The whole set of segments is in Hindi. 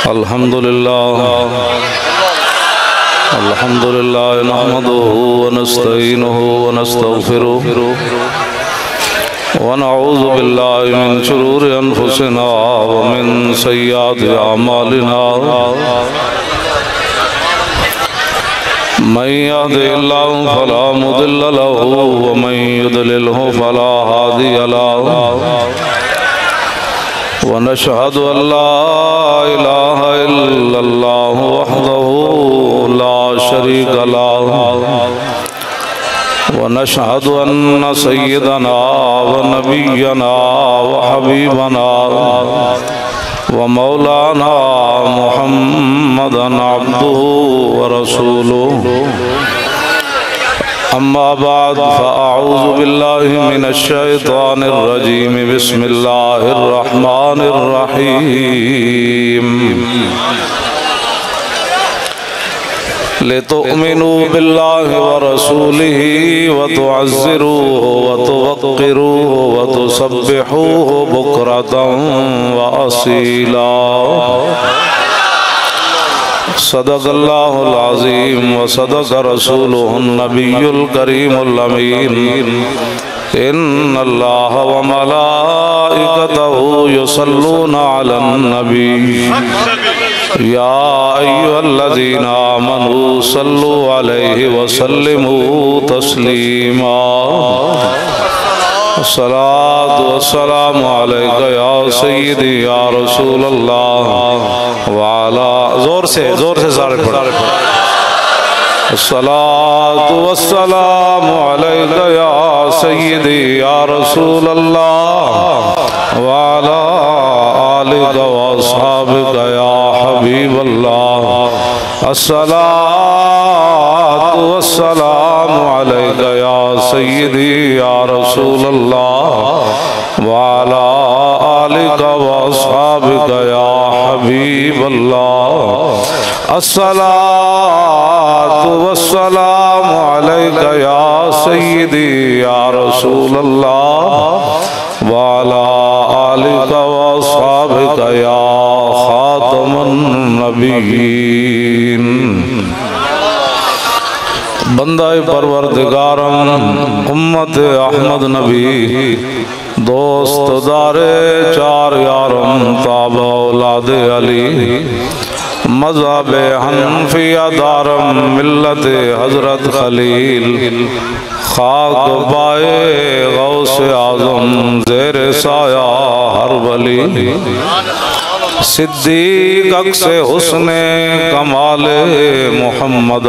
अल्हम्दुलिल्लाह नहमदुहु व नस्तईनुहु व नस्तगफिरुहु व नऊज़ु बिल्लाहि मिन शुरूरि अनफुसिना व मिन सय्यिआति अमालिना मन यहदिहिल्लाहु फला मुदिल्ल लहु व मन युद्लिल्हु फला हादिय लहु वनशहदु अल्ला इलाहा इल्लल्लाहु वहदहु ला शरीका लहु वनशहदु अन्न सय्यदना व नबिय्यना व हबीबना व मौलाना मुहम्मदन अब्दुहु व रसूलुहु अम्मा बाद फ़अऊज़ु बिल्लाहि मिनश शैतानिर रजीम बिस्मिल्लाहिर रहमानिर रहीम लितुअ्मिनू बिल्लाहि व रसूलिही व तुअज़्ज़िरूहु व तुवक़्क़िरूहु व तुसब्बिहूहु बुक्रतन व असीला। सदक़ल्लाहुल अज़ीम व सदक़ रसूलुहुन नबियुल करीमुल अमीन। इन्नल्लाह व मलाइकतहु युसल्लूना अलन नबी या अय्युहल्लज़ीना आमनू सल्लु अलैहि व सल्लिमू तस्लीमा। अस्सलातु वस्सलामु अलैका या सय्यदी या रसूलल्लाह वाला। जोर से सारे पढ़। अस्सलातु वस्सलामु अलैका या सय्यदी या रसूलल्लाह वाला आलिका व अस्हाबिका या हबीबल्लाह। अस्सलातु वस्सलामु अलैका या सय्यदी या रसूलल्लाह वाला आलिका व अस्हाबिका या हबीबल्लाह। अस्सलातु वस्सलामु अलैका या सय्यदी या रसूलल्लाह वाला आलिका व अस्हाबिका या खातमुन नबिय्यीन। बंदाए परवरदिगारम उम्मत अहमद नबी दोस्त दारे चार यारम ताबा औलाद अली मज़हब हनफिया दारम मिल्लत हज़रत खलील खाक बाए गौसे आज़म ज़ेर साया हर वली। सिद्दीक़ अक्से हुस्ने कमाले मोहम्मद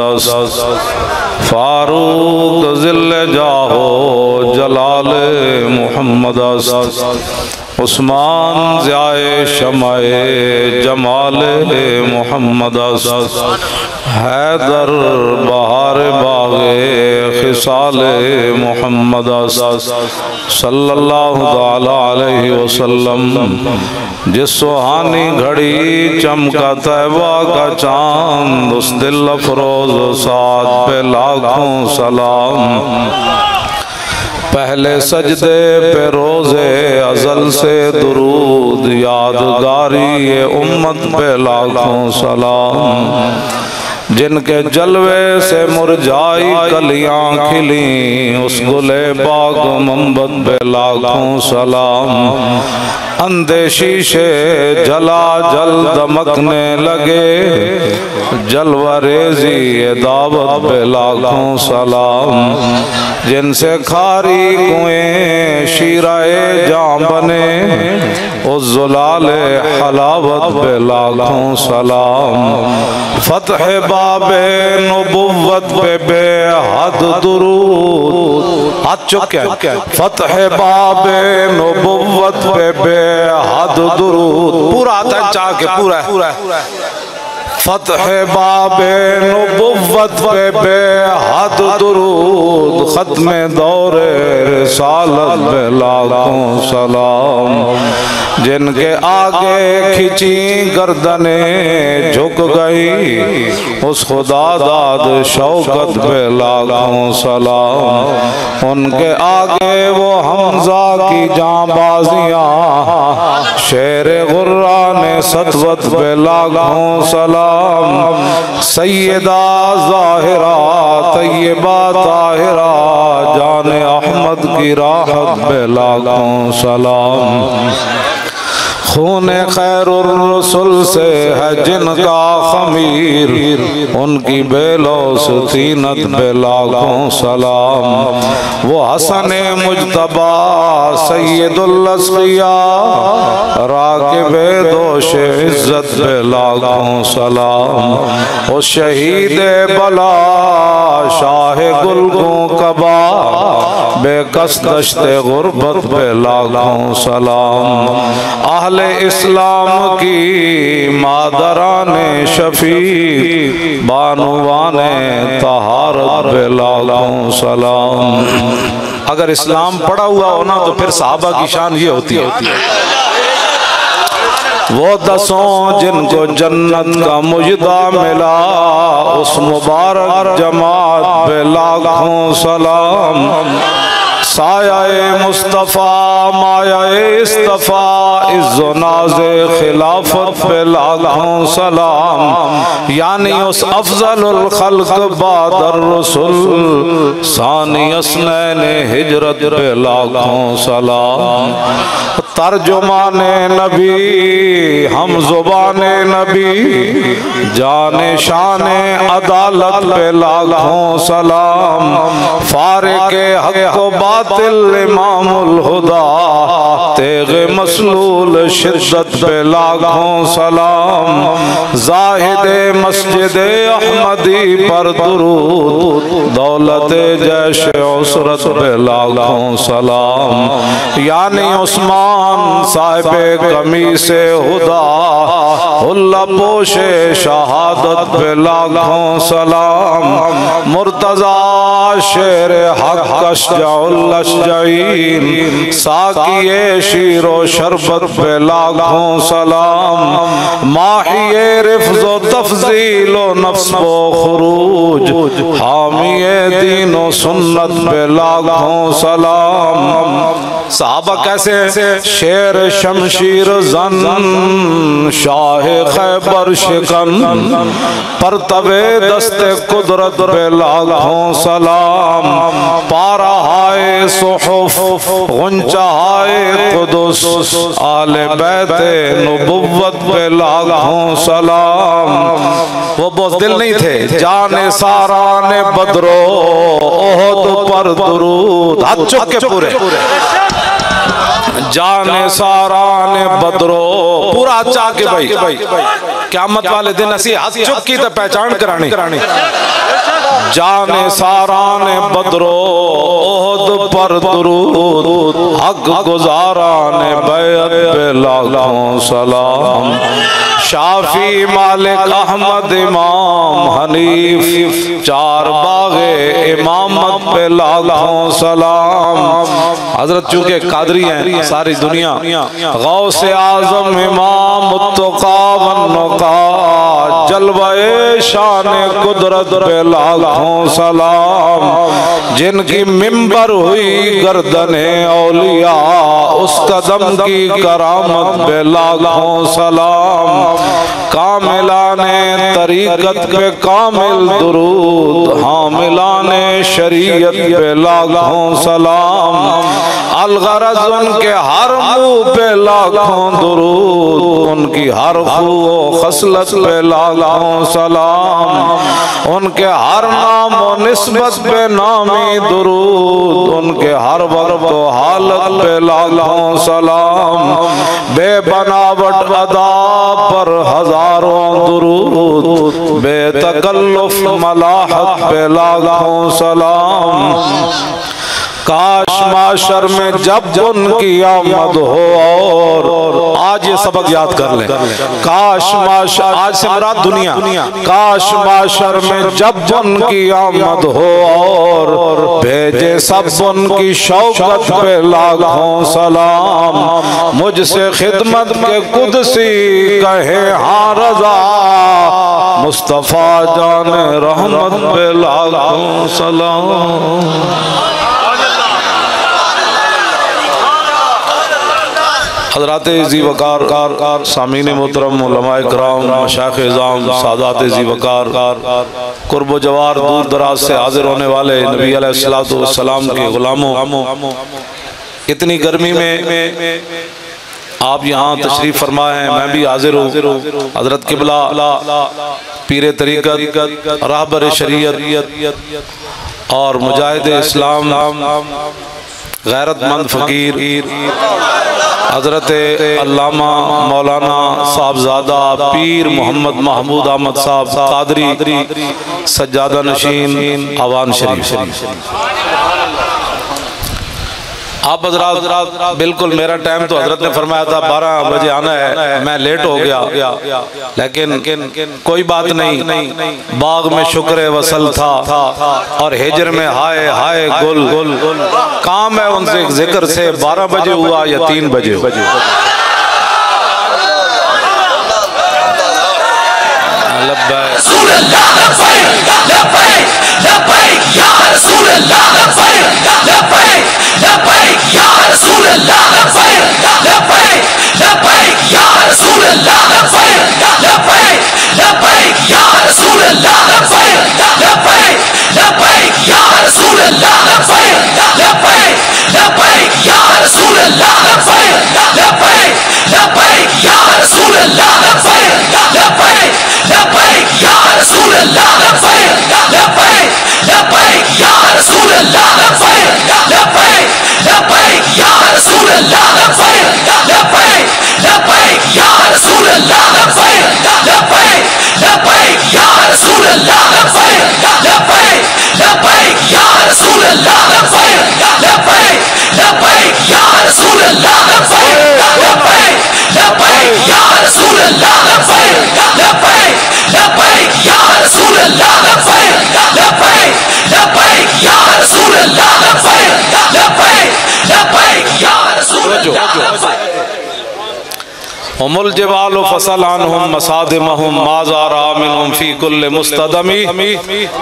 फारूक ज़िल्ले जाहो जलाले मोहम्मद उस्मान ज़ियाए शमाए जमाले मोहम्मद हैदर बहार बागे खिसाले मोहम्मद सल्लल्लाहु ताला अलैहि वसल्लम। जिस सुहानी घड़ी चमका तैबा का चांद उस दिल अफरोज साद पे लाखों सलाम। पहले सजदे पे रोज़े अज़ल से दुरूद यादगारी ये उम्मत पे लाखों सलाम। जिनके जलवे से मुरझाई कलियां खिली उस गुले बाग मोहब्बत पे लाखों सलाम। अंधेशी से जला जल दमकने लगे जलवा रेजी दावत पे लाखों सलाम। जिनसे खारी कुएं शीराए जां बने उस जुलाले हलावत पे लाखों सलाम। फतह बाबे नबुव्वत पे बेहद दुरूद हाथ चुके। फतह बाबे नबुव्वत पे बेहद दुरूद पूरा आता है चाह के पूरा। फतह बाबे नबुव्वत पे बेहद दुरूद खत्मे दौरे रिसालत पे लाखों सलाम। जिनके आगे खिंची गर्दने झुक गई, उस खुदा दाद शौकत पे लाखों सलाम। उनके आगे वो हमजा की जांबाजियां, शेर गुर्रा ने सतवत पे लाखों सलाम। सैयदा ज़ाहिरा तैयबा ताहिरा जाने अहमद की राहत पे लाखों सलाम। खूने खैरुर रसूल से है जिनका खमीर, उनकी बेलोस तीनत पे लाखों सलाम। वो हसन मुजतबा सैयदुल अस्किया राकिबे दोष इज्जत पे लाखों सलाम। वो शहीद बला शाह गुलगों कबा बेकस दश्ते गुर्बत पे लाखों सलाम। अहले इस्लाम की मादराने शफी बानुवाने तहारत पे लाखों सलाम। अगर इस्लाम पढ़ा हुआ हो ना तो फिर सहाबा की शान ये होती है। वो दसों जिनको जन्नत का मुजदा मिला, उस मुबारक जमात पे लाखों सलाम। सायाए मुस्तफ़ा मायाए इस्तफ़ा इज़्ज़ो नाज़े खिलाफत पे लाखों सलाम। यानी उस अफ़ज़लुल खल्क़ बादर रसूल सानी अस्नैन हिजरत पे लाखों सलाम। तर्जुमाने नबी हम ज़ुबाने नबी जाने शाने अदालत पे लाखों सलाम। फारिक़े हक़ व बातिल इमामुल हुदा तेग़े मसलूल शिद्दत पे लाखों सलाम। ज़ाहिदे मस्जिदे अहमदी पर दुरूद दौलते जैशे उसरत पे लाखों सलाम। यानी उस्मान साहिबे कमी से हुदा हुल्ला पोशे शहादत पे लाखों सलाम। मुर्तज़ा शेर हक़ अशजाउल अशजाईन साकिए शीरो शरबत पे लाखों सलाम। माहिए रिफ़्ज़ो तफ़ज़ीलो नफ्स व खुरूज हामिए दीनो सुन्नत पे लाखों सलाम। सहाबा कैसे हैं? शेर शमशीर जन शाह खैबर शिकन परतवे दस्ते कुदरत पे लाखों सलाम। पारा हाय सुहुफ गुंचा हाय कुदुस आले बैते नबुव्वत पे लाखों सलाम। वो बहुत दिल नहीं थे जाने सारा ने बदरो ओहद पर दुरूद हाथ चुक के पूरे जाने सारा ने बदरो पूरा चाह के भाई क़यामत वाले दिन असी हाथ चुक की तो पहचान करानी। जाने सारा ने बदरो ओहद पर दुरूद हक गुजारा ने बैत पे लाखों सलाम। शाफी मालिक अहमद इमाम हनीफ चार बागे इमामत पे लाखों सलाम। हजरत चूंकि कादरी हैं सारी दुनिया, गौसे आजम इमाम मुत्तका वन्नुका जलवाए शान कुदरत पे लाखों सलाम। जिनकी मिंबर हुई गर्दने औलिया उस कदम की करामत पे लाखों सलाम। कामिलाने तरीकत पे कामिल दुरूद हामिलाने शरीयत पे लाखों सलाम। अलगरज उनके हर मुँह पे लाखों दुरूद उनकी हर खूब खसलत पे लाखों सलाम। उनके हर नाम और निस्बत पे नामी दुरूद उनके हर वक्त हालत पे लाखों सलाम। बेबनावट अदा पर हजारों दुरूद बेतकल्लुफ मलाहत पे लाखों सलाम। काश माशर में जब उनकी आमद हो, और आज ये सबक याद कर लें, काश माशर, आज से मुराद दुनिया, काश माशर में जब उनकी आमद हो और भेजे सब उनकी शौकत पे लाखों सलाम, मुझसे खिदमत के कुदसी कहे हाँ रजा, मुस्तफा जाने रहमत पे लाखों सलाम। हज़रात ज़ी वक़ार, सामीन मोहतरम, उलमाए किराम, मशाइख़ इज़ाम, सादात ज़ी वक़ार, कुर्ब व जवार, दूर दराज से हाजिर होने वाले नबी अलैहिस्सलातु वस्सलाम के ग़ुलामों, इतनी गर्मी में आप यहाँ तशरीफ़ फरमा हैं, मैं भी हाजिर हूँ। हज़रत क़िबला पीर तरीक़त, रहबर शरीयत और मुजाहिद इस्लाम, गैरतमंद फ़कीर हज़रत अल्लामा मौलाना साहबज़ादा पीर मोहम्मद महमूद अहमद साहब कादरी सज्जादा नशीन आवान शरीफ। आप हज़रात बिल्कुल, मेरा टाइम तो हज़रत ने फरमाया था 12 बजे आना है, मैं लेट हो गया, लेकिन कोई बात नहीं, बाग में शुक्र वसल था और हिजर में हाय हाय गुल, काम है उनसे जिक्र से 12 बजे हुआ या 3 बजे हुमुल जिबालु फसलानहुम मसादिमहुम माज़ारा मिनहुम फी कुल्ल मुस्तदमी।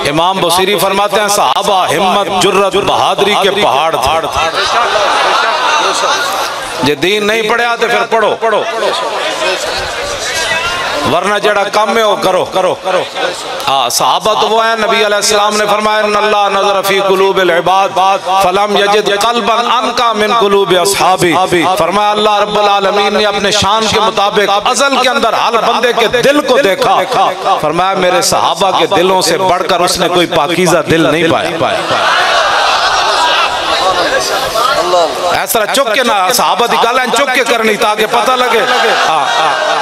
इमाम बुसीरी फरमाते हैं सहाबा हिम्मत जुर्रत बहादुरी के पहाड़ थे। जे दीन नहीं पढ़िया तो फिर पढ़ो, वरना जड़ा काम में हो करो। हाँ, सहाबा तो वो है, नबी अलैहिस्सलाम ने फरमाया अल्लाह नज़र फी कुलूबिल इबाद फलम यजिद क़ल्बन अनका मिन कुलूबि अस्हाबी। फरमाया अल्लाह रब्बुल आलमीन ने अपने शान के मुताबिक अज़ल के अंदर हर बंदे के दिल को देखा। फरमाया मेरे सहाबा के दिलों से बढ़कर उसने कोई पाकीज़ा दिल नहीं पाया। ऐसा चुक के ना सहाबा दी गल चुक के करनी ताकि पता लगे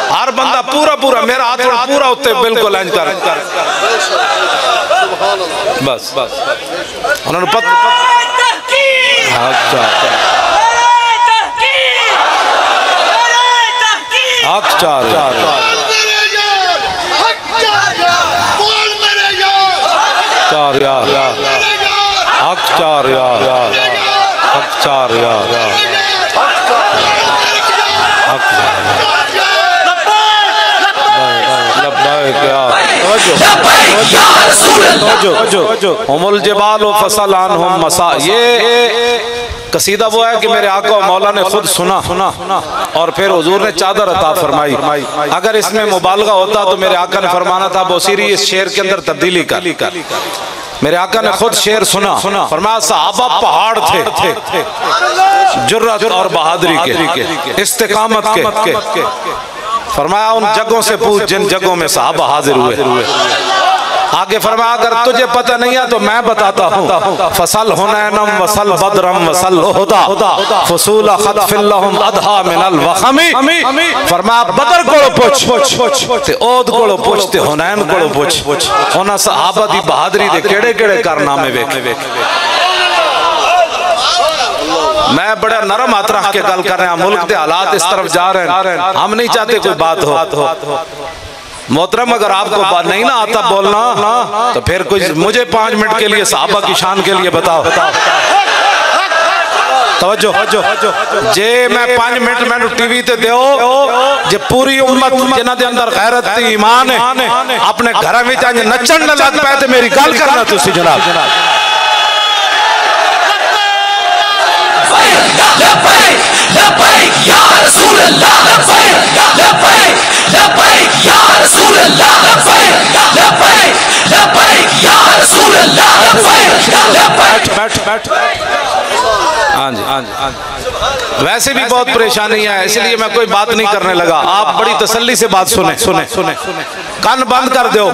हर बंदा पूरा मेरा हाथ पूरा उत्ते बिल्कुल इंज कर बस उन्होंने पता। हुमुल जिबालु फसलानहुम मसा। ये कसीदा वो है कि मेरे आका मौला ने खुद सुना और फिर हुजूर ने चादर अता फरमाई। अगर इसमें मुबालगा होता तो मेरे आका ने फरमाना था बोसीरी इस शेर के अंदर तब्दीली कर। मेरे आका ने खुद शेर सुना, फरमाया सहाबा पहाड़ थे जुर्रत और बहादुरी के, इस्तिकामत के। फरमाया उन जगहों से पूछ जिन जगहों में सहाबा हाजिर हुए। आगे फरमाया अगर तुझे पता नहीं है तो मैं बताता हूँ। फसल हुनैनम वसल बदरम वसल उहदा फसूल खतफिल्लहुम अधा मिनल वखमी। फरमाया बदर कोलो पूछ ते ओद कोलो पूछ ते हुनैन कोलो पूछ। उन्हां सहाबा दी बहादुरी दे केड़े-केड़े कारनामे वेख। मैं बड़ा नरम हाथ रख के गल कर रहा हूं, मुल्क के हालात इस तरफ जा रहे हैं, हम नहीं चाहते कोई बात हो। मोहतरम अगर आपको बात नहीं ना आता बोलना तो फिर कुछ मुझे 5 मिनट के लिए सहाबा की शान के लिए बताओ। तवज्जो जे मैं 5 मिनट मैंने टीवी ते दो जे पूरी उम्मत जिन्हां दे अंदर गैरत ते ईमान है अपने घर में अज नचन न लग पाए तो मेरी गल करना तुसी जनाब। हाँ जी हाँ जी हाँ जी। वैसे भी बहुत परेशानी है इसलिए मैं कोई बात नहीं करने लगा। आप बड़ी तसल्ली से बात सुने सुने सुने कान बंद कर दो।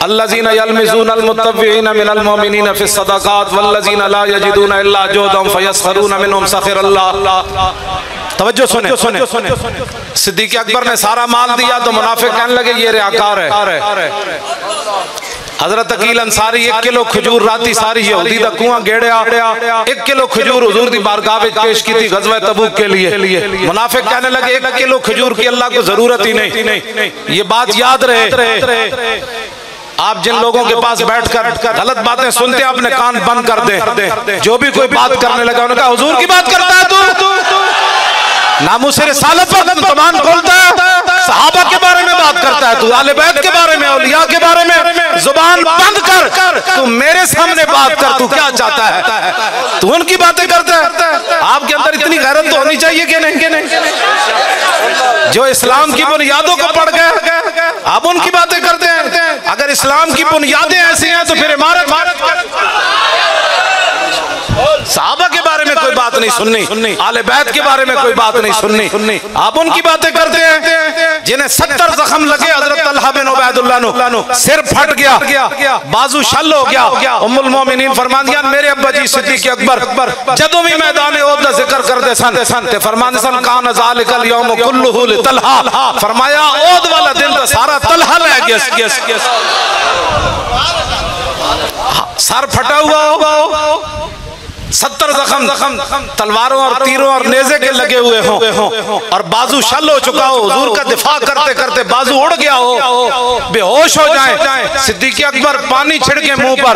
अल्लज़ीना यल्मिज़ूनल मुत्तव्वीना मिनल मुमिनीना फ़िस सदक़ात वल्लज़ीना ला यजिदूना इल्ला जुहदहुम फ़यस्ख़रूना मिनहुम सख़िरल्लाह। तवज्जो सुने सुने सिद्दीक़ अकबर ने सारा माल दिया तो मुनाफिक कहने लगे ये रियाकार है। हजरत अकील अंसारी 1 किलो खजूर राती सारी यहूदी दा कुआं गेड़िया 1 किलो खजूर हुजूर दी बारगाह में पेश की थी गज़वा तबूक के लिए। मुनाफिक कहने लगे 1 किलो खजूर की अल्लाह को जरूरत ही नहीं। ये बात याद रहे, आप जिन लोगों के पास बैठकर गलत बातें सुनते हैं अपने कान बंद कर दें। जो भी कोई बात करने लगा उन्होंने कहा हुजूर की बात करता है तू नामुसे रिसालत पर ज़बान खोलता है, सहाबा के बारे में बात करता है तू, आले बैत के बारे में, औलिया के बारे में ज़बान बंद कर। तू मेरे सामने बात कर, तू क्या चाहता है, तू उनकी बातें करता है। आपके अंदर इतनी गैरत तो होनी चाहिए कि नहीं? जो इस्लाम की बुनियादों को पढ़ गए आप उनकी बातें करते हैं। अगर इस्लाम की बुनियादें ऐसी हैं तो फिर इमारत सहाबा के बारे में कोई बात नहीं सुननी, आले बैत के बारे में कोई बात नहीं सुननी, आप उनकी बातें करते हैं। जिन्हें 70 जख्म लगे, हजरत तलहा बिन उबैदुल्लाह नु सिर फट गया, बाजू शल हो गया। उम्मुल मोमिनीन फरमांदियां मेरे अब्बा जी सिद्दीक़ अकबर जदों भी मैदान ओहद दा जिक्र करदे सन ते फरमांदे सन कान ज़ालिकल यौम कुल्लुहु लितलहा। फरमाया ओहद वाला दिन तो सारा तलहा ले गया। सर फटा हुआ होगा, 70 जख्म तलवारों और तीरों और नेज़े के लगे हुए हों और बाजू शल हो चुका हो, हुजूर का दिफा करते करते बाजू उड़ गया हो, बेहोश हो जाए। सिद्दीक़ अकबर पानी छिड़के मुंह पर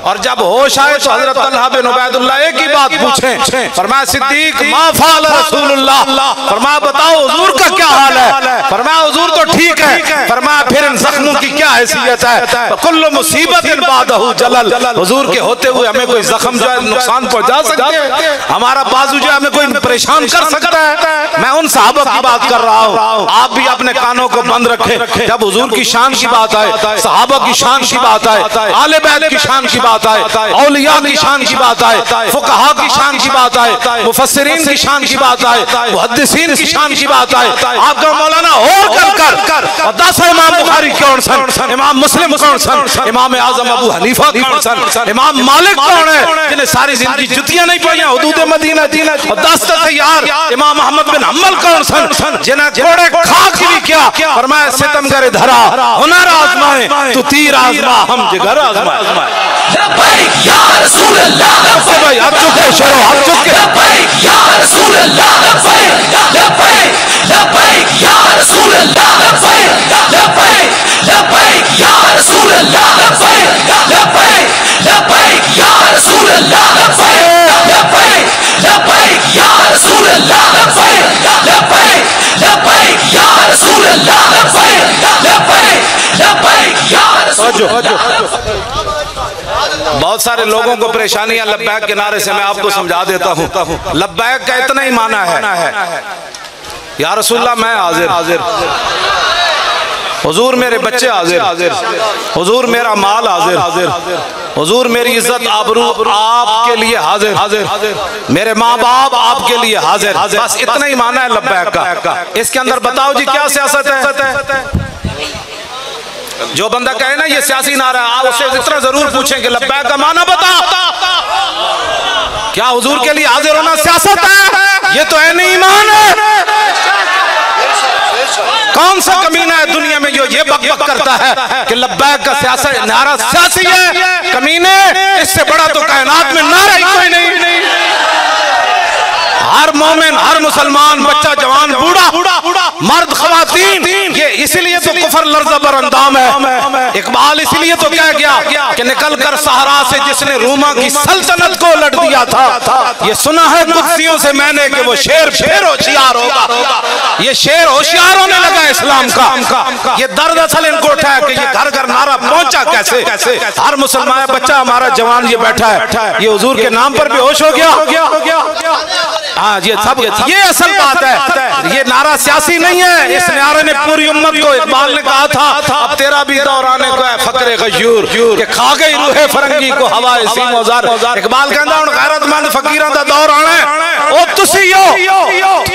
और जब होश आए तो हजरत तलहा बिन उबैदुल्लाह एक ही बात पूछे। फरमाया सिद्दीक़ मा फ़अल रसूलुल्लाह, फरमाया बताओ हुजूर का क्या हाल है। फरमाया हुजूर तो ठीक है। फरमाया फिर इन जख्मों की क्या हैसियत है। कुल्लु मुसीबतिन बादहु जलल, हुजूर के होते हुए हमें कोई जख्म जो है नुकसान पहुंचा सकते हैं, हमारा बाजू जो हमें कोई परेशान कर सकता है। मैं उन सहाबा की बात कर रहा हूँ, आप भी अपने कानों को बंद रखें। जब हुजूर की शान की बात आए, सहाबा की शान की बात आए, आले बैत की शान की बात आए, औलिया की शान की बात आए, फुकहा की शान की बात आए, मुफस्सिरीन की शान की बात आए, मुहद्दिसीन की शान की बात आए, आपका मौलाना और कर 10 इमाम बुखारी कौन सन, इमाम मुस्लिम कौन सन, इमाम आजम अबू हनीफा कौन सन, इमाम मालिक कौन है जिन्हें सारी जिंदगी जुतियां नहीं पड़ियां हुदूद मदीना और दस्त तैयार, इमाम अहमद बिन हम्बल कौन सन जिन्हें कोड़े खाक भी क्या। फरमाया सितमगर धरा हुनर आजमाए तू तीर आजमा हम जिगर आजमाए। लब्बैक या रसूल अल्लाह, भाई हाथ चुके शेरो हाथ चुके, लब्बैक या रसूल अल्लाह, लब्बैक लब्बैक या रसूल अल्लाह, लब्बैक लब्बैक या रसूल अल्लाह, लब्बैक लब्बैक या रसूल अल्लाह, लब्बैक लब्बैक या रसूल अल्लाह, लब्बैक लब्बैक या रसूल अल्लाह, लब्बैक लब्बैक या रसूल अल्लाह। बहुत सारे लोगों को परेशानी है लब्बैक के नारे से, मैं आपको समझा देता हूँ। लब्बैक का इतना ही माना है या रसूलल्लाह मैं हाजिर, हुजूर मेरे बच्चे हाजिर, हुजूर मेरा माल हाजिर, हुजूर मेरी इज्जत आबरू आपके लिए हाजिर, मेरे माँ बाप आपके लिए हाजिर। बस इतना ही माना है लब्बैक का। इसके अंदर बताओ जी क्या सियासत है। जो बंदा कहे ना ये सियासी नारा है, आप उससे इतना जरूर पूछें कि लब्बैक का माना बता, क्या हुजूर के लिए हाजिर होना सियासत है? ये तो है नहीं ईमान है। कौन सा कमीना है दुनिया में जो ये बक करता है कि लब्बैक का सियासत नारा सियासी है, कमीने इससे बड़ा तो कायनात में नारा ही कोई नहीं। हर मोमिन, हर मुसलमान, बच्चा, जवान, बूढ़ा, मर्द, खवातीन, ये इसलिए तो कुफर लर्ज़ बर अंदाम है। इकबाल इसलिए तो कह गया कि निकल कर सहारा से जिसने रूमा की सल्तनत को लड़ दिया था, ये सुना है कुत्सियों से मैंने कि वो शेर होशियार होगा। ये शेर होशियार होने लगा इस्लाम का। ये दर्द असल इनको उठा है कि ये घर घर नारा पहुंचा कैसे। हर मुसलमान बच्चा, हमारा जवान ये बैठा है, ये हुजूर के नाम पर बेहोश हो गया। हाँ, ये सब ये असल बात है। ये नारा सियासी नहीं है। इस नारे ने पूरी उम्मत को, इकबाल ने कहा था अब तेरा भी दौर आने को है फकरे गयूर के खा गई रूहे फरंगी को हवाए सीमोजार। इकबाल कहता हूं गैरतमंद फकीरां दा दौर आना है। ओ तुसी हो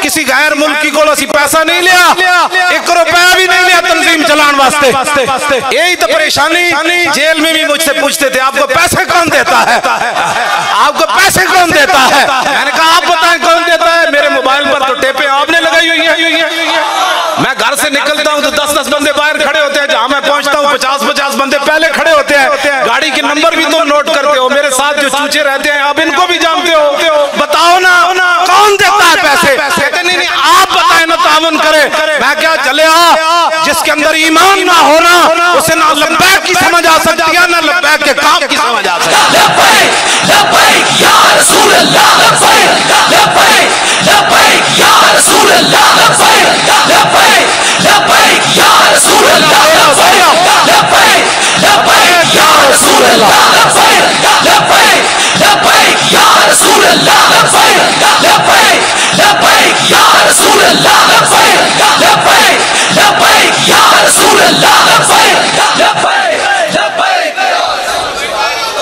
किसी गैर मुल्की को असी पैसा नहीं लिया, 1 रुपया भी नहीं लिया तंजीम चलाने वास्ते। यही तो परेशानी। जेल में भी मुझसे पूछते थे आपको पैसे कौन देता है, आपको पैसे कौन देता है। मैंने कहा आप बताएं कौन देता है। मेरे मोबाइल पर तो टेपें आपने लगाई हुई है। मैं घर से निकलता हूँ तो 10-10 बंदे बाहर खड़े होते हैं, जहां मैं पहुंचता हूँ 50-50 बंदे पहले खड़े होते हैं। गाड़ी के नंबर भी तुम नोट करते हो। मेरे साथ जो चूचे रहते हैं आप इनको भी जानते हो। बताओ ना कौन देता है पैसे। कहते नहीं आप बताएं ना, तावन करे। मैं क्या चले जिसके अंदर ईमान ना होना उसे ना लब्बैक की समझ आ सकती है, ना लब्बैक के काम की समझ आ सकती है।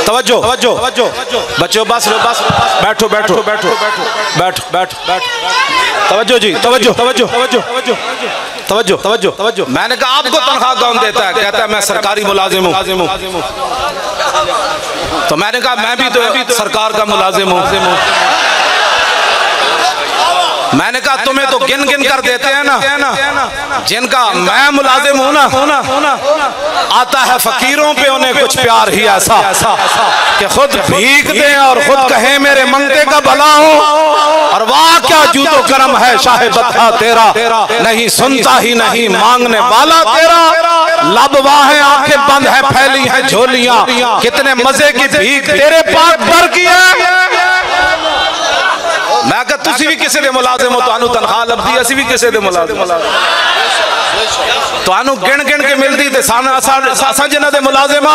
तवज्जो बच्चों, बस बैठो। तवज्जो। मैंने कहा आपको तनख्वाह कौन देता है। कहता है मैं सरकारी मुलाजिम हूँ। तो मैंने कहा मैं भी तो सरकार का मुलाजिम हूँ। मैंने कहा तुम्हें तो गिन गिन कर देते हैं ना, जिनका मैं मुलाजिम हूं ना, आता है फकीरों पे उन्हें कुछ प्यार ही ऐसा कि खुद भीख दें और खुद कहें मेरे मंगते का भला हो। और वाह क्या जूतो करम है शाहे बता तेरा, नहीं सुनता ही नहीं मांगने वाला तेरा। लब वाहें आंखें बंद है फैली है झोलियां, कितने मजे की भीख तेरे पाक भर की है। मैं कहा तुसी भी किसी दे मुलाजिम हो, तानू तनख्वाह लभदी, असी भी किसी दे मुलाजिम, तानू गिन गिन के मिलती थे। असा जिन्हां दे मुलाजिम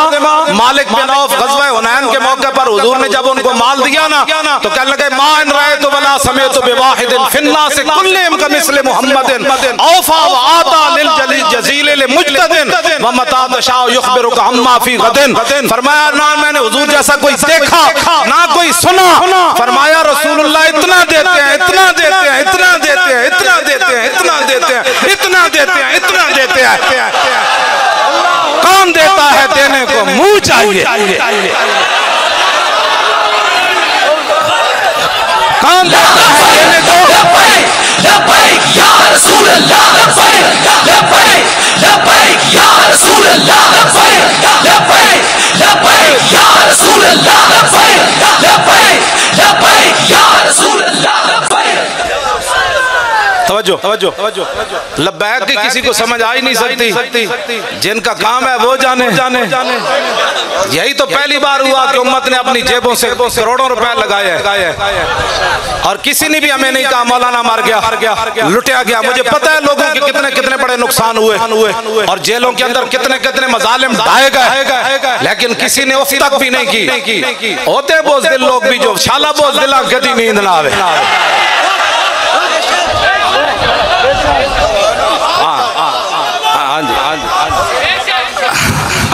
मालिक बिन औफ गज़वा हुनैन के मौके पर हुजूर ने जब उनको माल दिया ना, तो कहने लगे मा इन राय तो वला समय तो बेवाहिदिन फिन्ना से कुल्लिम का मिस्ल मुहम्मदिन औफा व आता लिल जली जजील ले मुजतदिन व मता तशा युखबिरुका अम्मा फी गदिन। फरमाया ना मैंने हुजूर जैसा कोई देखा ना कोई सुना। फरमाया रसूलुल्लाह इतना देते हैं, इतना देते हैं, इतना देते हैं, इतना देते हैं, इतना देते हैं, इतना देते हैं, इतना देते हैं। कौन देता है देने को मुंह चाहिए। कौन देता है देने को। तवज्जो। लब्बैक की किसी को समझ आ ही नहीं सकती, जिनका काम है वो जाने। यही तो पहली बार हुआ कि उम्मत ने अपनी जेबों से करोड़ों रुपए लगाए और किसी ने भी हमें नहीं कहा मौलाना मर गया, लुटिया गया। मुझे पता है लोगों के कितने कितने बड़े नुकसान हुए और जेलों के अंदर कितने कितने मजालिम ढाए गए, लेकिन किसी ने उफ तक भी नहीं की। होते बोझदिल लोग भी जो शाला बोझदिला कभी नींद ना आवे।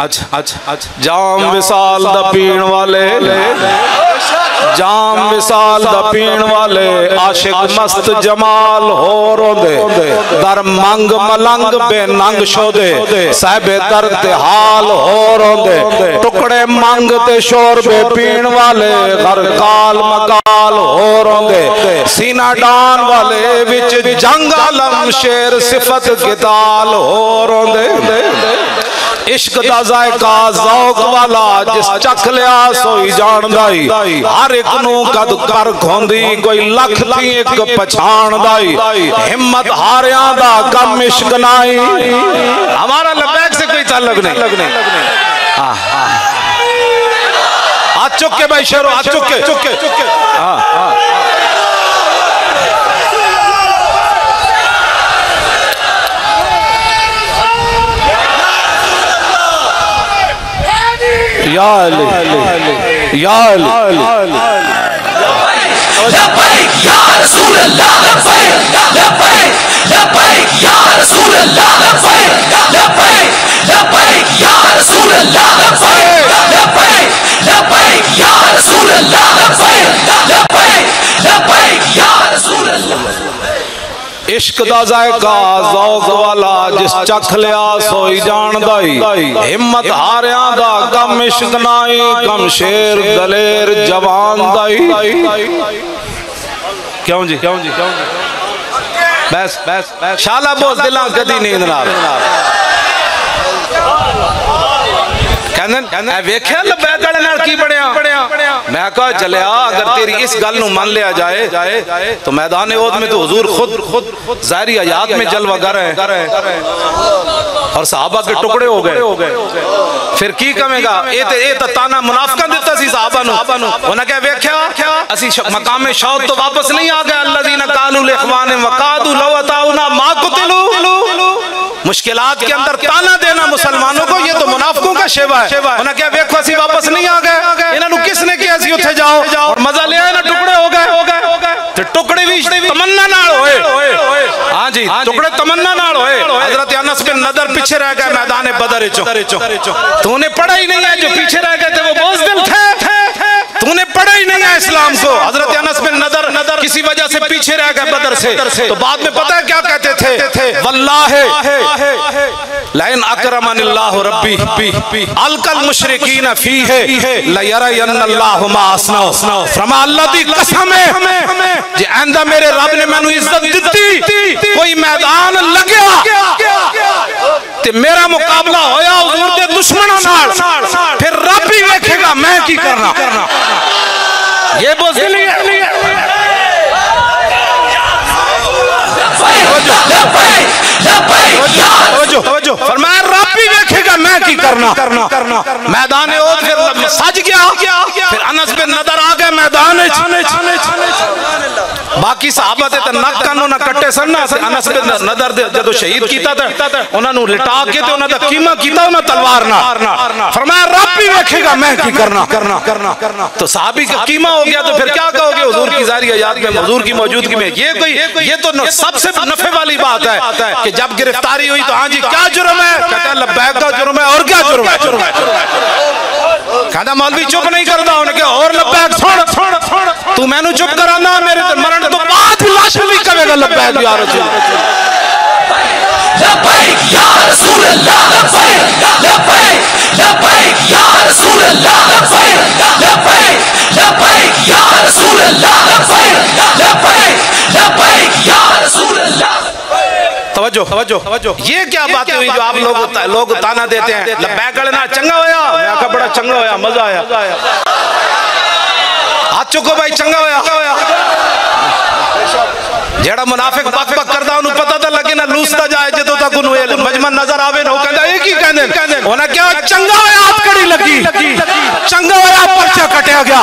अच्छा जाम विसाल दा पीण वाले, जाम विसाल दा पीण वाले आशिक मस्त जमाल हो रोंदे, दर मंग मलंग बेनंग शोदे साहिबे दर्द हाल हो रोंदे। टुकड़े मंग ते शोर बे पीण वाले घर काल मकाल हो रोंदे। सीना डान वाले विच जंग आलम शेर सिफत किताल हो रोंदे। इश्क दा जायका ज़ौक वाला जिस चख लिया सोई जानदा ही हर एक नू कद कर खोंदी कोई लख थी एक पछाण दाई हिम्मत हारियां दा कम इश्क नाई। हमारा लबैक से कोई ताल्लुक नहीं। हाथ चुक के भाई शेरो, हाथ चुक के। या अली या अली लब्बैक या रसूल अल्लाह, लब्बैक लब्बैक लब्बैक या रसूल अल्लाह, लब्बैक लब्बैक लब्बैक या रसूल अल्लाह, लब्बैक लब्बैक लब्बैक या रसूल अल्लाह, लब्बैक लब्बैक लब्बैक या रसूल अल्लाह। इश्क दा जायका ज़ौक वाला जिस चख लिया सोई जानदा ही हिम्मत हारियां दा कम इश्क नाई कम शेर दलेर जवान दाई। क्यों जी बस शाला बोल दिला कदी नींद नाल वेख्या लबैक वाले नाल की बढ़िया। मैं कहा चलिया अगर तेरी इस गल नू मान लिया जाए तो मैदान ओद में तो हुजूर खुद ज़ाहिरी हयात में जलवा कर है और सहाबा के टुकड़े हो गए। फिर की कमेगा ये तो ताना मुनाफिकां दिता सी सहाबा नू। उन्हें क्या वेख्या असी मकाम शौक तो वापस नहीं आ गए। अल्लज़ीना क़ालू लिइख़वानिहिम वक़ादू लौ अताऊना मा क़ुतिलू। मुश्किलात के अंदर ताना देना मुसलमानों को ये तो मुनाफिकों का शेवा है। उन्हें क्या वेखो असी वापस नहीं आ गए। इन्होंने किसने किया सी उथे जाओ और मजा ले आए ना टुकड़े हो गए ते टुकड़े भी तमन्ना नाल होए। हां जी टुकड़े तमन्ना नाल होए। हजरत अनस बिन नदर पीछे रह गए मैदान बदर चो। तूने पढ़ा ही नहीं है, जो पीछे रह गए थे वो बोझदिल थे। तूने पढ़ा ही नहीं है इस्लाम को। हजरत अनस बिन नदर किसी वजह से पीछे रह गए बदर से, तो बाद में पता है क्या कहते थे? वल्लाहि लइन अकरमनिल्लाहु रब्बी अलकल मुशरिकीन फीहे लयरयन्नल्लाहु मा असनौ। फरमा अल्लाह दी कसम है जे आंदा मेरे रब ने मैनू इज्जत दिती कोई मैदान लगया ते मेरा मुकाबला होया हुजूर दे दुश्मनां नाल, फिर रब ही वेखेगा मैं की करना। ये बोझिली फरमाया रब भी देखेगा मैं की करना। मैदान ओद फिर सज गया। फिर अनस बिन नदर आ गए मैदान। बाकी सहाबा ते नक कानों ना कट्टे सन ना। अनस बिन नदर दे जदों शहीद कीता ते उन्हां नूं लिटा के ते उन्हां दा कीमा कीता उन्हां तलवार नाल। फरमाया रब भी देखेगा मैं की करना। तो सहाबी का कीमा हो गया तो फिर क्या कहोगे हुजूर की ज़ाहिरी हयात में हुजूर की मौजूदगी में? ये तो सबसे नफे वाली बात है कि जब गिरफ्तारी हुई तो हाँ जी क्या जुर्म है? कहता लब्बैक का जुर्म है। और क्या जुर्म है? कहता मौलवी चुप नहीं करता। उन्हें क्या और लब्बैक छोड़ तू मैनू चुप कराना मेरे मरण तो बाद लाश भी कहेगा लब्बैक या रसूल लब्बैक या रसूल अल्लाह, लब्बैक लब्बैक लब्बैक या रसूल अल्लाह, लब्बैक लब्बैक लब्बैक या रसूल अल्लाह, लब्बैक लब्बैक लब्बैक या रसूल अल्लाह। तवज्जो ये क्या बातें हुई जो आप लोग ताना देते हैं? लब्बैक वाले ना चंगा होया, मैं कहा बड़ा चंगा होया, मजा आया। हाथ चुको भाई, चंगा होया। जेड़ा मुनाफिक बक करदा उन्हें पता तो लगे ना लूसता जाए जदों तक उन्हें मजमन नजर आवे ना। वो कहंदा एक ही कहंदे उन्हें क्या चंगा होया हाथ कड़ी लगी, चंगा होया पर्चा कटिया गया,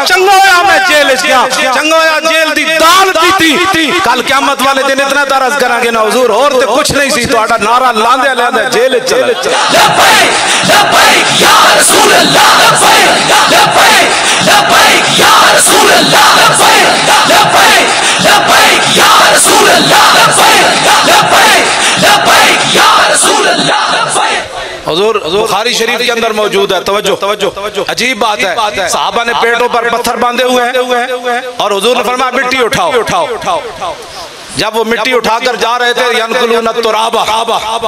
चंगा होया मैं जेल च गया, चंगा होया जेल दी दाल पीती। कल क़यामत वाले दिन इतना तरस करांगे ना हुजूर और ते कुछ नहीं सी तुहाडा नारा लांदे जेल च चले। लब्बैक लब्बैक या रसूल अल्लाह, लब्बैक लब्बैक लब्बैक या रसूल अल्लाह, लब्बैक लब्बैक लब्बैक या रसूल अल्लाह, लब्बैक लब्बैक लब्बैक या रसूल अल्लाह, लब्बैक। हुजूर बुखारी शरीफ के अंदर मौजूद है। तवज्जो अजीब बात है। सहाबा ने पेटों पर पत्थर बांधे हुए हैं और हुजूर ने फरमाया मिट्टी उठाओ। जब वो मिट्टी उठाकर जा रहे थे, यनकुलून तुराबा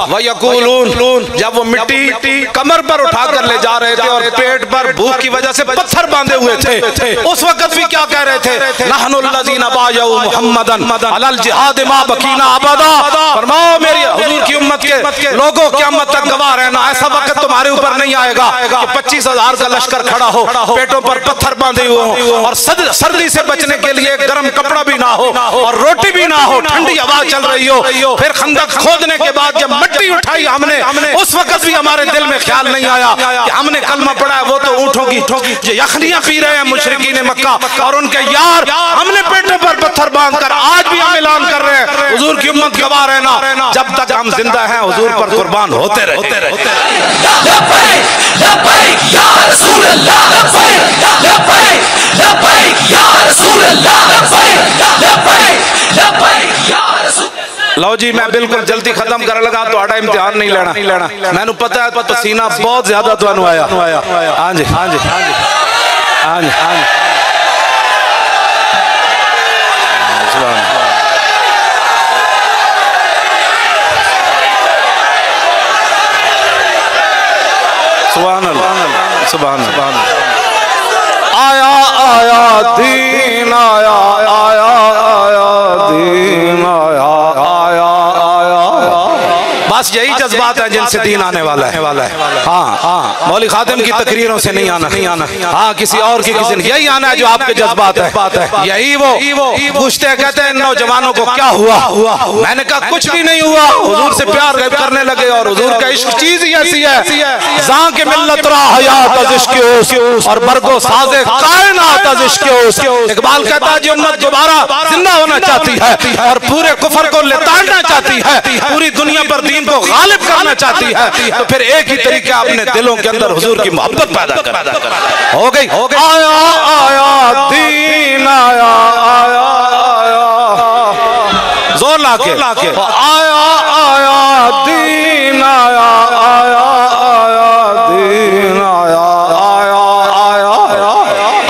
व यकूलून, जब वो मिट्टी कमर पर उठाकर ले जा रहे थे और पेट पर भूख की वजह से पत्थर बांधे हुए थे, उस वक्त भी क्या कह रहे थे? नहनुल्लज़ीना बायऊ मुहम्मदन अलल जिहाद मा बकीना अबदा। फरमाओ मेरी हुजूर की उम्मत के लोगों, क़यामत तक गवाह रहना, ऐसा वक्त तुम्हारे ऊपर नहीं आएगा कि 25,000 का लश्कर खड़ा हो, पेटों पर पत्थर बांधे हुए हो और सर्दी से बचने के लिए गर्म कपड़ा भी ना हो और रोटी भी ना हो, ठंडी हवा चल रही हो। फिर खंदक खोदने के बाद जब मिट्टी उठाई हमने, उस वक्त भी हमारे दिल में ख्याल नहीं आया कि हमने कलमा पढ़ा है, वो तो ऊँटों की जो यखनियां पी रहे हैं मुशरिकीन मक्का और उनके यार, हमने पेटों पर पत्थर बांधकर आज भी हम ऐलान कर रहे हैं, हुजूर की उम्मत गवाह रहना, जब तक हम जिंदा हैं हुजूर पर कुर्बान होते रहे। लो जी, मैं बिल्कुल जल्दी खत्म कर लगा, तो इम्तिहान नहीं लेना, मैंने पता है पसीना बहुत ज्यादा तो आया। हाँ जी, हाँ जी, हाँ जी, हाँ जी, हाँ जी। सुभान अल्लाह, सुभान अल्लाह। आया आया दीन आया, आया आया दीन आया, आया आया। बस यही जज्बात है जिनसे दीन आने वाला है। हाँ हाँ, मौली खातिम की तकरीरों से नहीं आना, हाँ किसी और की, किसी यही आना है जो आपके जज्बात है। यही वो पूछते कहते हैं नौजवानों को क्या हुआ? मैंने कहा कुछ भी नहीं हुआ, हुजूर से प्यार करने लगे और हुजूर का इश्क चीज ही ऐसी है, जां के मिल्लत रा हयात अज़िश्क और बरगो साज़े कायनात अज़िश्क। इकबाल कहता है जो उम्मत दोबारा जिंदा होना चाहती है और पूरे कुफर को लेताड़ना चाहती है, पूरी दुनिया पर दीन को गालिब करना चाहती है, तो फिर एक ही तरीका अपने दिलों के अंदर हुजूर की मोहब्बत पैदा कर। हो गई आया आया दीन आया, आया आया, जोर लाके आया आया दीन आया, आया आया दीन आया, आया आया।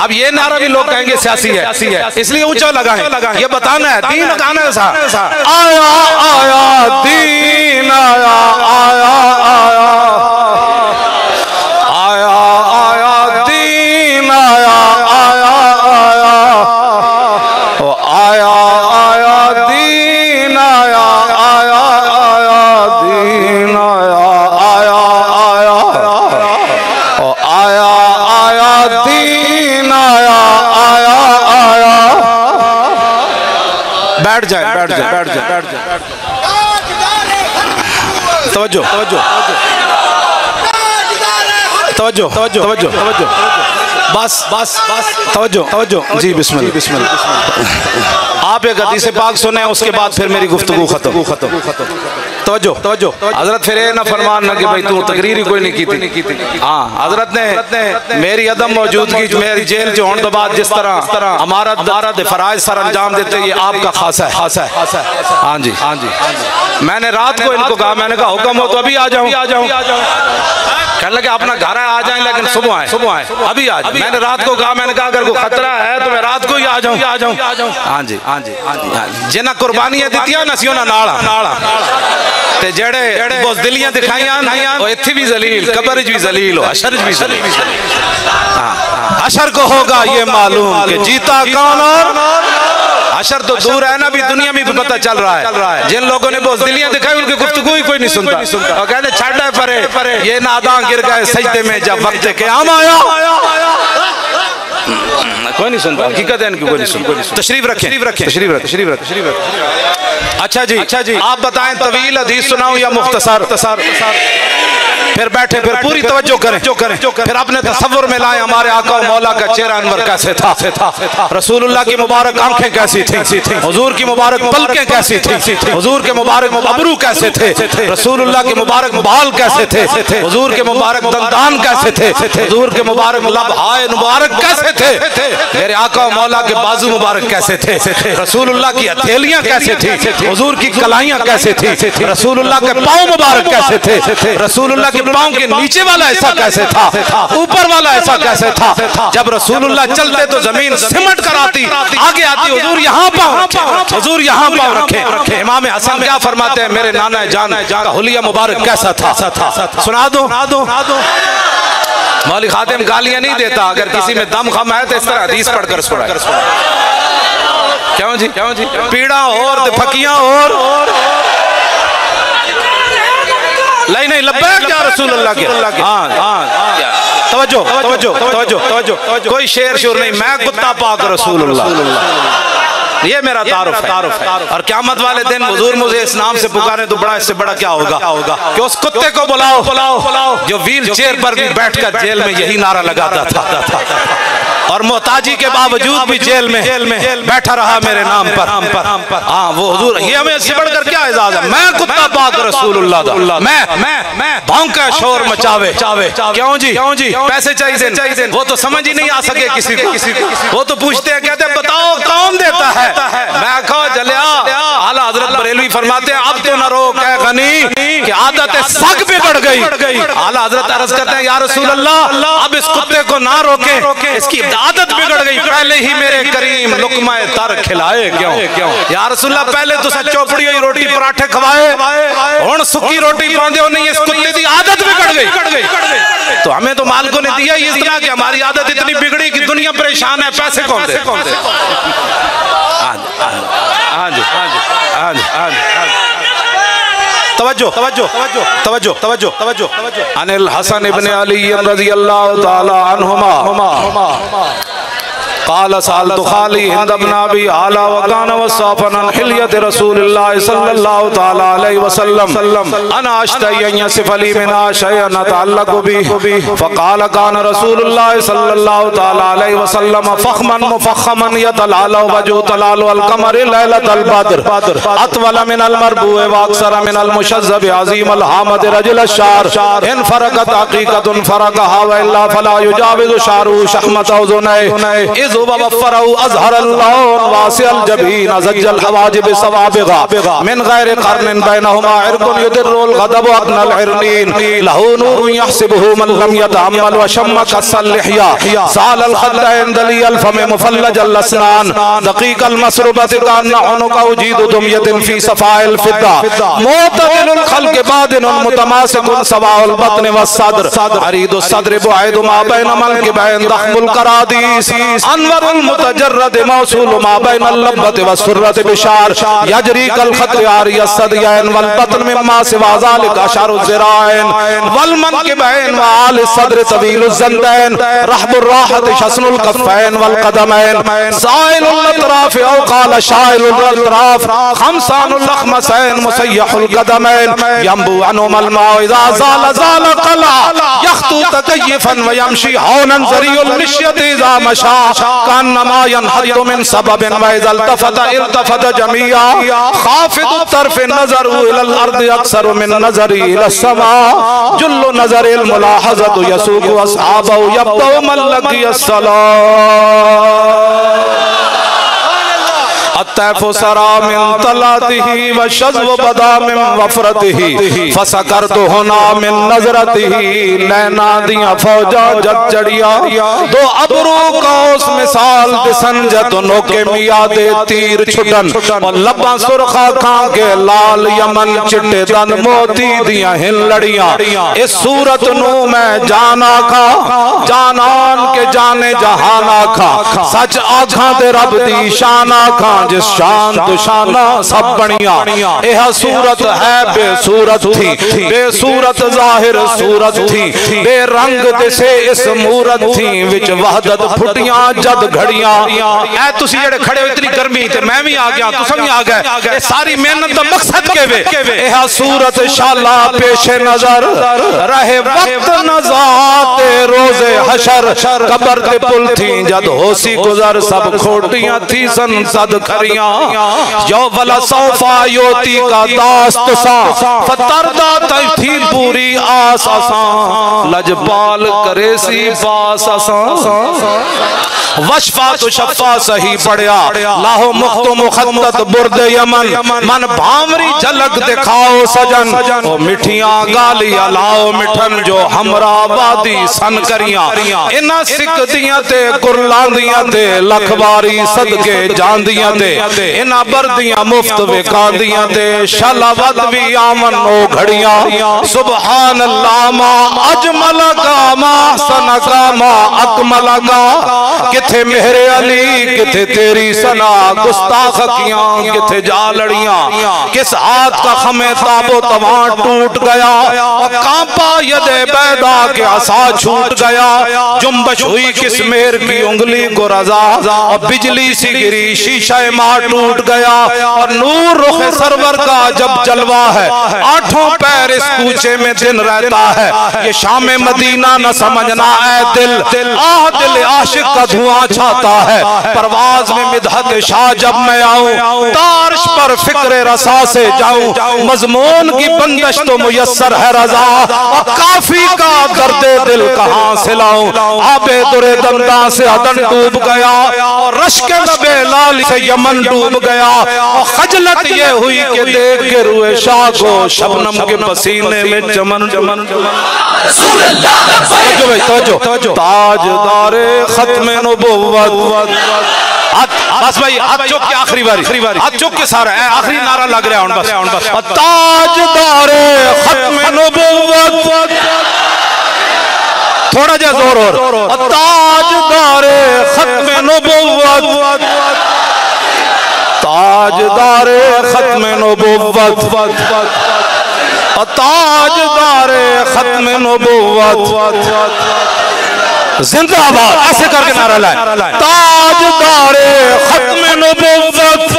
अब ये नारा भी लोग कहेंगे सियासी है, इसलिए ऊंचा लगाएं, ये बताना है दीन लगाना है साहब। आया आया दीन आया, आया आया, आया आया दीन आया, आया आया, ओ आया आया दीन आया, आया आया दीन आया, आया आया, ओ आया आया दीन आया, आया आया। बैठ जाए। तवज्जो बस तवज्जो जी, बिस्मिल्लाह। आप एक हदीस पाक सुने, उसके बाद फिर मेरी गुफ्तगू खत्म। तवज्जो हजरत फिर ना फरमान ना कि भाई तू तकरीर ही कोई नहीं की थी। हाँ, हजरत ने मेरी अदम मौजूदगी, मेरी जेल जो होने के बाद जिस तरह हमारा फराइज सर अंजाम देते, ये आपका खासा है। हाँ जी, हाँ जी। मैंने रात को इनको कहा, मैंने कहा हुक्म हो तो अभी आ जाऊँ। कहने लगे अपना घर है, आ जाएं, लेकिन सुबह आए, अभी आ जाए। मैंने रात को कहा, मैंने कहा अगर कोई खतरा है तो मैं रात को ही आ जाऊँ। हाँ जी, हाँ जी, जिन्हें कुर्बानियां दित्तियां ना सी उन्हां नाल ते जेड़े बुज़दिलियां दिखाइयां, वो इत्थे भी जलील, कब्र भी जलील, हो हशर भी जलील। हशर को होगा ये मालूम कि जीता कौन और हशर तो दूर है ना, भी दुनिया में भी पता चल रहा है। जिन लोगों ने बुज़दिलियां दिखाई उनकी गुफ्तगू ही कोई नहीं सुनता और कहते छाड़ा परे, ये नादां गिर गए सजदे में जब वक्त क़याम आया। कोई नहीं सुनता, हकीकत है इनकी, कोई नहीं सुनता। तशरीफ रखें। अच्छा जी, आप बताएं तवील हदीस सुनाऊं या मुख्तसर? फिर बैठे, फिर पूरी तवज्जो करें, फिर अपने तसव्वुर में लाएं हमारे आका और मौला का चेहरा अनवर कैसे था, रसूलुल्लाह की मुबारक आंखें कैसी थी, हुजूर की मुबारक पलकें कैसी थी, हुजूर के मुबारक अबरू कैसे थे, रसूलुल्लाह के मुबारक बाल कैसे थे, हुजूर के मुबारक दंदान कैसे थे, हुजूर के मुबारक लबहाए मुबारक कैसे थे, मेरे आका और मौला के बाजू मुबारक कैसे थे, रसूलुल्लाह की हथेलियां कैसे थी, हुजूर की कलाइयां कैसे थी, रसूलुल्लाह के पाँव मुबारक कैसे थे, रसूलुल्लाह की पांव के नीचे वाला ऐसा कैसे था, ऊपर वाला ऐसा कैसे था। जब रसूलुल्लाह चलते तो जमीन सिमट कर आती, आगे आती, हुजूर यहाँ पांव रखे, हुजूर यहाँ पांव रखे। इमाम हसन क्या फरमाते हैं, मेरे नाना जान का हुलिया मुबारक कैसा था, सुना दो। मौलवी खातिम गालियां नहीं देता, अगर किसी में दम खम है तो इस तरह हदीस पढ़कर सुनाए। क्यों जी, क्यों जी, पीड़ा और फकियां और नहीं लब्बैक या रसूलुल्लाह के। हाँ तवज्जो तवज्जो तवज्जो तवज्जो, कोई शेर शोर नहीं, मैं कुत्ता पाक रसूलुल्लाह, ये मेरा तारुफ है। और क़यामत वाले दिन हुजूर मुझे इस नाम से पुकारे तो बड़ा, इससे बड़ा क्या होगा कि उस कुत्ते को बुलाओ जो व्हील चेयर पर भी बैठकर जेल में यही नारा लगाता था और मोहताजी के बावजूद भी जेल में बैठा रहा मेरे नाम पर। हाँ वो हुजूर, ये हमें इससे बढ़कर क्या एजाज है, मैं कुत्ता पाक रसूलुल्लाह दा, मैं भौंका शोर मचावे। क्यों जी, पैसे चाहिए, वो तो समझ ही नहीं आ सके किसी को, वो तो पूछते हैं, कहते हैं बताओ कौन देता है। मैं कहा जलिया, आला हजरत बरेलवी फरमाते हैं अब तो न रो कह गनी कि आदत सग पे बढ़ गई। आला हजरत अर्ज करते हैं या रसूल अल्लाह अब इस कुत्ते को ना रोके, इसकी आदत बिगड़ गई, पहले ही मेरे करीम लुकमा तर खिलाए। क्यों या रसूल अल्लाह, पहले तो चौपड़ी हुई रोटी पराठे खवाए, हुण सुखी रोटी पांदे हो नहीं, इस कुत्ते की आदत बिगड़ गई। तो हमें तो मालिकों ने दिया इस तरह की, हमारी आदत इतनी बिगड़ी कि दुनिया परेशान है, पैसे कौन दे। तवज्जो तवज्जो तवज्जो तवज्जो तवज्जो। अनिल हसन इब्ने अली रज़ियल्लाहु ताला अन्हुमा क़ाल सअलतु ख़ाली हिंद इब्न अबी आला व कान वसाफ़न अन हिल्यत रसूलिल्लाह सल्लल्लाहु ताला अलैहि वसल्लम अना अश्तई अन यसिफ़ ली मिना शयअन अतअल्लक़ु बिही फ़क़ाल कान रसूलुल्लाह सल्लल्लाहु ताला अलैहि वसल्लम फ़ख़्मन मुफ़ख़्ख़मन यतलालु वजहु तलालु अल क़मर लैलतल बद्र अतवल मिनल मरबूअ व अक्सर मिनल मुशज़्ज़ब अज़ीम अल हामद रजुल अश्शार इन फ़रक़त हक़ीक़तुन फ़रक़हा व इल्ला फ़ला युजाविज़ु शारु शहमत उज़ुनैहि अज़हर अल्लाह वासिअल जबीन अज़ज्जल हवाजिब सवाबिगा मिन गैर क़र्निन बैनहुमा इरकुन युदिर्रुल गदब अब्नल इरनीन लहू नूरुन यहसिबुहु मन लम यतअम्मल व शम्म कस्सल लिहया सालल खद्दैन दलियल फम मुफल्लजल अस्नान दक़ीक़ल मसरुबत कान्ना उनुक़हु जीदु दुमयतिन फी सफ़ाइल फिद्दा मुतदिलुल खल्क़ बादिनुन मुतमासिकुन सवाउल बत्न वस्सद्र अरीदुस सद्र बुआइदु मा बैन मनकिबैन दख़्मुल करादीस अनवरुल मुतजर्रद मौसूल मा बैनल लब्बत वस्सुर्रत बिशार यजरी कल खत्यार यसदयन वल बतन मिम्मा सिवा ज़ालिका शारुज़ ज़िराइन वल मनकिबैन व आल सद्र तवीलुज़ ज़ंदैन रहबुर राहत शस्नुल कफ़ैन वल क़दमैन साइलुल अतराफ औ क़ाल शाइलुल अतराफ खमसानुल लख़मसैन मुसय्यहुल क़दमैन यंबु अनुमल माउ इज़ा ज़ाल ज़ाल क़ला यख्तु तकय्यफन व यमशी हौनन ज़रियुल मिश्यत इज़ा मशा कान्नमा यनहद्दु मिन सबबिन व इज़ा इल्तफत जमीआ खाफ़िदु तर्फ़ नज़रु इलल अर्दि अक्सरु मिन नज़री इलस समा जुल्लु नज़रिल मुलाहज़तु यसूक़ु अस्हाबहु यब्दउ मन लक़ियस सलाम अत्तैफ़ु सरा मिन तलातिही व शज़्व बदा मिन वफ़रतिही फ़सकरतु हुना मिन नज़रतिही नैना दिया फ़ौजा जत चढ़िया दो अबरू कौस मिसाल दिसन जत नोके मिया दे तीर छुटन और लब्बा सुरखा खां के लाल यमन चिट्टे दन मोती दिया हिन लड़ियां इस सूरत नू मैं जाना खा जानान के जाने जहाना खा सच आखा ते रब दी शाना खा जिस शान दुशाना सब बढ़िया यह सूरत है बेसूरत थी बेसूरत जाहिर सूरत थी बेरंग दिसे इस मूरत थी विच वहदत फुटियां जद घड़ियां ऐ तुसी जेड़े खड़े हो इतनी गर्मी ते मैं भी आ गया तुम भी आ गए ये सारी मेहनत दा मकसद के वे यह सूरत शाला पेशे नजर रहे वक्त नजात रोजे हशर कब्र ते पुल थी जद होसी गुजर सब खोटियां थी सन सद खरियां यो वला सौफा योती का दास्त सा फतरदा थी पूरी आस आसा लजपाल करे सी बास आसा वशफा तो शफा सही पढ़िया लाहो मुख्तो मुखद्दत बुर्द यमन मन भामरी झलक दिखाओ सजन ओ मिठियां गालियां लाओ मिठन जो हमरा वादी सन करियां इना सिकदियां ते कुरलांदियां ते लखबारी सदके जांदियां ते इना बरदियां मुफ्त विकांदियां ते शलावत भी आमन ओ घड़ियां सुभान अल्लाह मा अजमल का मा सन का मा अकमल का किथे मेहरे अली किथे तेरी सना गुस्ताख अखियां किथे जा लड़ियां किस हाथ का खमे ताबो तवा टूट गया और कांपा यदे बैदा के आसा छूट गया जुम्बश हुई किस मेहर की उंगली को रजा और बिजली सी गिरी शीशा माँ टूट गया और नूर रुख सरवर का जब जलवा है आठों पैर इस कूचे में दिन रहता है ये शाम मदीना न समझना है दिल आह दिल आशिक का धुआं छाता है परवाज में मिदहत शाह जब मैं आऊं तारिश पर फिक्र रसा से जाऊं मजमून की बंदिश तो मुयस्सर है रजा और काफी का दर्दे दिल कहां से लाऊं आबे दुरे दंदा से अदन डूब गया और रश्के नबे लाल से यमन डूब गया और खजलत ये हुई कि देख के रुए शाह को शबनम के पसीने में चमन चमन ताजदारे खत्मे नबुव्वत बस भाई हाथ चौक के आखिरी बारी हाथ चौक के सारा है आखिरी नारा लग रहा है बस ताजदारे खत्मे नबुव्वत थोड़ा जा जोर और ताजदारे खत्मे नबुव्वत ताजदारे खत्मे नबुव्वत ताजदारे खत्मे नबुव्वत जिंदाबाद ऐसे करके नारा लाए ताजदारे खत्मे नबुव्वत